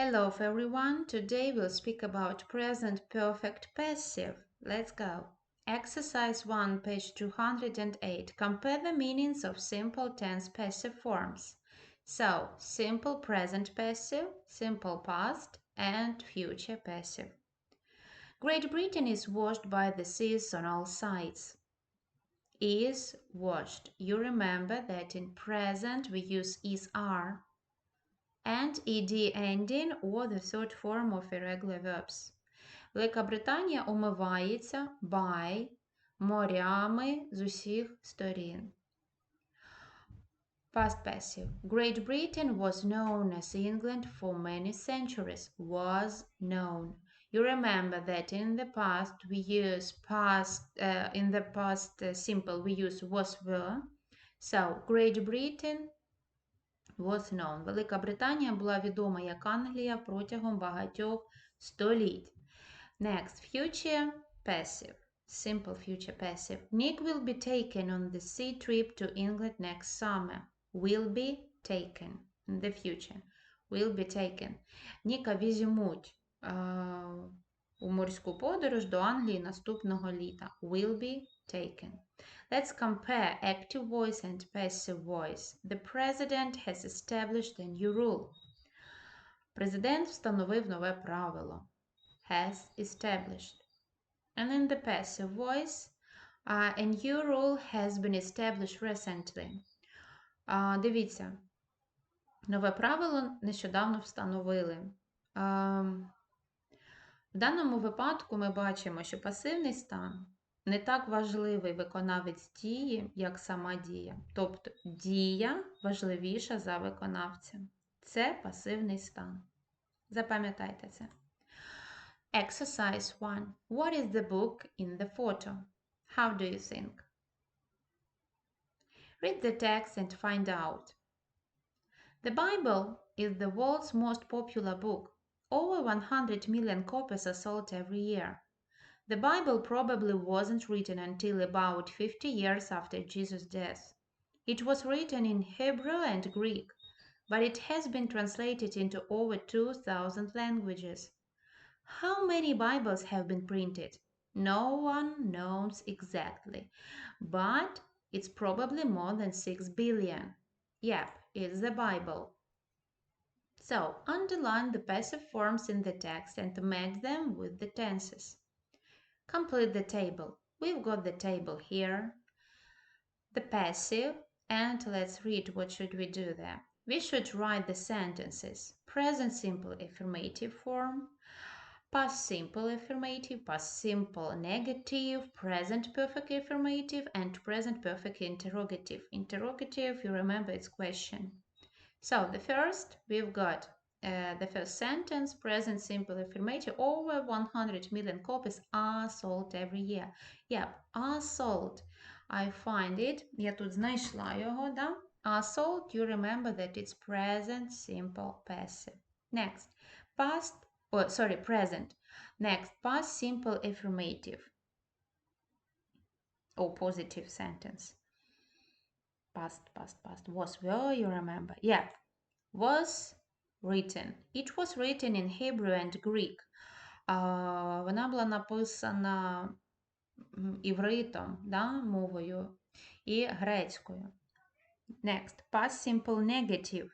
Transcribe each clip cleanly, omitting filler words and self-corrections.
Hello everyone, today we'll speak about present perfect passive. Let's go. Exercise 1, page 208. Compare the meanings of simple tense passive forms. So, simple present passive, simple past, and future passive. Great Britain is washed by the seas on all sides. Is washed. You remember that in present we use is are and ed ending or the third form of irregular verbs. Велика Британія омивається by морями з усіх сторін. Past passive. Great Britain was known as England for many centuries. Was known. You remember that in the past we use simple we use was were. So Great Britain was known. Велика Британія була відома як Англія протягом багатьох століть. Next, future passive. Simple future passive. Nick will be taken on the sea trip to England next summer. Will be taken. In the future. Will be taken. Ніка візьмуть у морську подорож до Англії наступного літа. Will be taken. Let's compare active voice and passive voice. The president has established a new rule. Президент встановив нове правило. Has established. And in the passive voice, a new rule has been established recently. Дивіться, нове правило нещодавно встановили. В даному випадку ми бачимо, що пасивний стан не так важливий виконавець дії, як сама дія. Тобто дія важливіша за виконавця. Це пасивний стан. Запам'ятайте це. Exercise 1. What is the book in the photo? How do you think? Read the text and find out. The Bible is the world's most popular book. Over 100 million copies are sold every year. The Bible probably wasn't written until about 50 years after Jesus' death. It was written in Hebrew and Greek, but it has been translated into over 2,000 languages. How many Bibles have been printed? No one knows exactly, but it's probably more than 6 billion. Yep, it's the Bible. So, underline the passive forms in the text and match them with the tenses. Complete the table. We've got the table here, the passive, and let's read what should we do there. We should write the sentences. Present simple affirmative form, past simple affirmative, past simple negative, present perfect affirmative, and present perfect interrogative. Interrogative, you remember, it's question. So the first, we've got the first sentence, present simple affirmative, over 100 million copies are sold every year. Yep, are sold. I find it. Я тут знайшла його, да? Are sold, you remember that it's present simple passive. Next, present. Next, past simple affirmative. Or positive sentence. Past. Was, were, you remember. Yeah. Was written. It was written in Hebrew and Greek. Вона була написана івритом, да, мовою, і грецькою. Next. Past simple negative.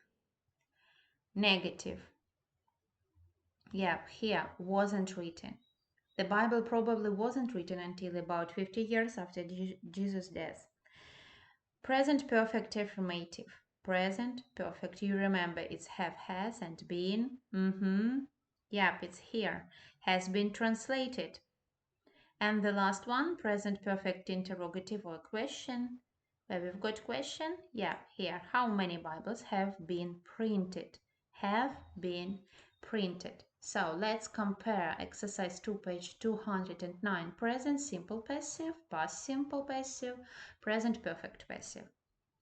Negative. Yeah, here, wasn't written. The Bible probably wasn't written until about 50 years after Jesus' death. Present perfect affirmative. Present perfect, you remember, it's have, has, and been. Yep, it's here. Has been translated. And the last one, present perfect interrogative or question. Where we've got question. Yeah, here. How many Bibles have been printed? Have been printed. So let's compare exercise 2, page 209. Present simple passive, past simple passive, present perfect passive.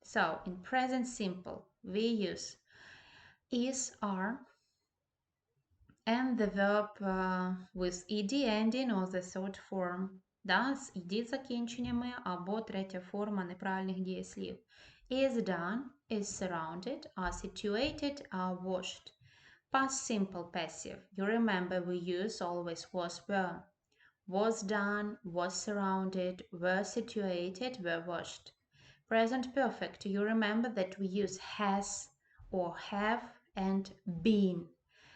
So in present simple, we use is, are, and the verb with ed ending or the third form. Да, з ed закінченнями або третя форма неправильних дієслів. Is done, is surrounded, are situated, are washed. Past simple passive. You remember we use always was, were. Was done, was surrounded, were situated, were washed. Present perfect. You remember that we use has or have and been.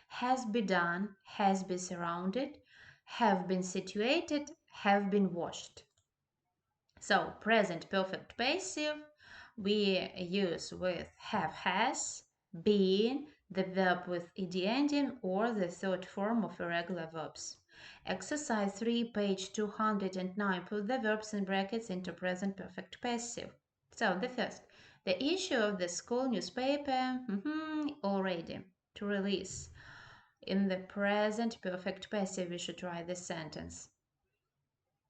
Has been done, has been surrounded, have been situated, have been washed. So present perfect passive we use with have, has, been, the verb with ed ending, or the third form of irregular verbs. Exercise 3, page 209. Put the verbs in brackets into present perfect passive. So the first, the issue of the school newspaper already to release. In the present perfect passive, we should write this sentence.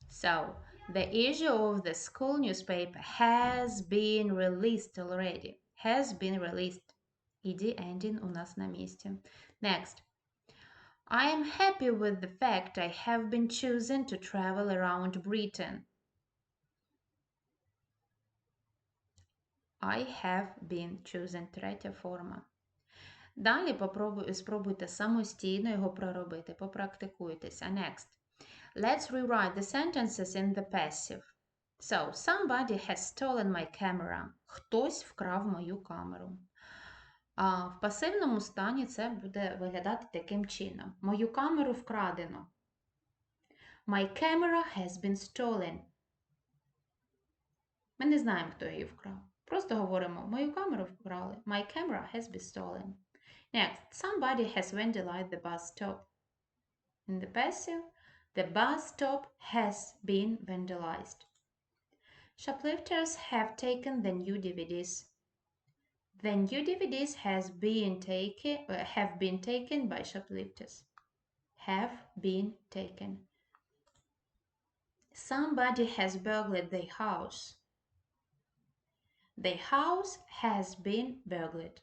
So, the issue of the school newspaper has been released already. Has been released. Ed ending у нас на месте. Next. I am happy with the fact I have been chosen to travel around Britain. I have been chosen. Третя форма. Далі спробуйте самостійно його проробити, попрактикуйтеся. Next. Let's rewrite the sentences in the passive. So, somebody has stolen my camera. Хтось вкрав мою камеру. А в пасивному стані це буде виглядати таким чином. Мою камеру вкрадено. My camera has been stolen. Ми не знаємо, хто її вкрав. Просто говоримо, мою камеру вкрали. My camera has been stolen. Next, somebody has vandalized the bus stop. In the passive, the bus stop has been vandalized. Shoplifters have taken the new DVDs. The new DVDs have been taken by shoplifters. Have been taken. Somebody has burglared the house. The house has been burglared.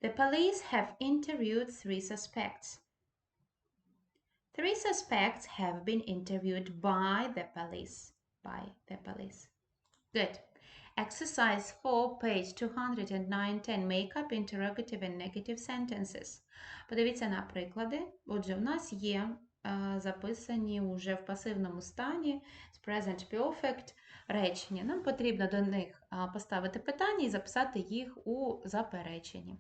The police have interviewed 3 suspects. 3 suspects have been interviewed by the police. Good. Exercise 4, page 209. Make up interrogative and negative sentences. Подивіться на приклади. Отже, у нас є записані уже в пасивному стані з present perfect речення. Нам потрібно до них поставити питання і записати їх у запереченні.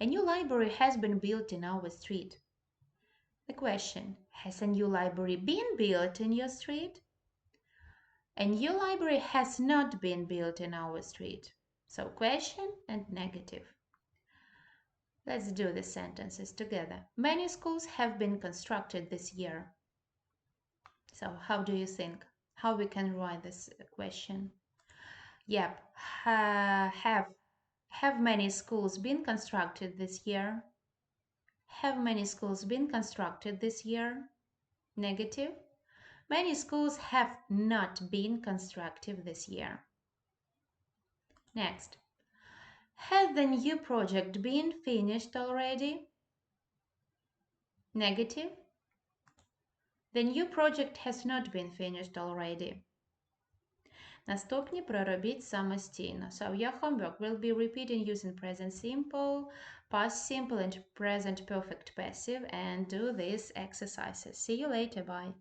A new library has been built in our street. The question, has a new library been built in your street? A new library has not been built in our street. So question and negative. Let's do the sentences together. Many schools have been constructed this year. So how do you think? How we can write this question? Yep. Have many schools been constructed this year? Have many schools been constructed this year? Negative. Many schools have not been constructed this year. Next. Has the new project been finished already? Negative. The new project has not been finished already. Наступні проробіть самостійно. So your homework will be repeating using present simple, past simple and present perfect passive and do these exercises. See you later. Bye.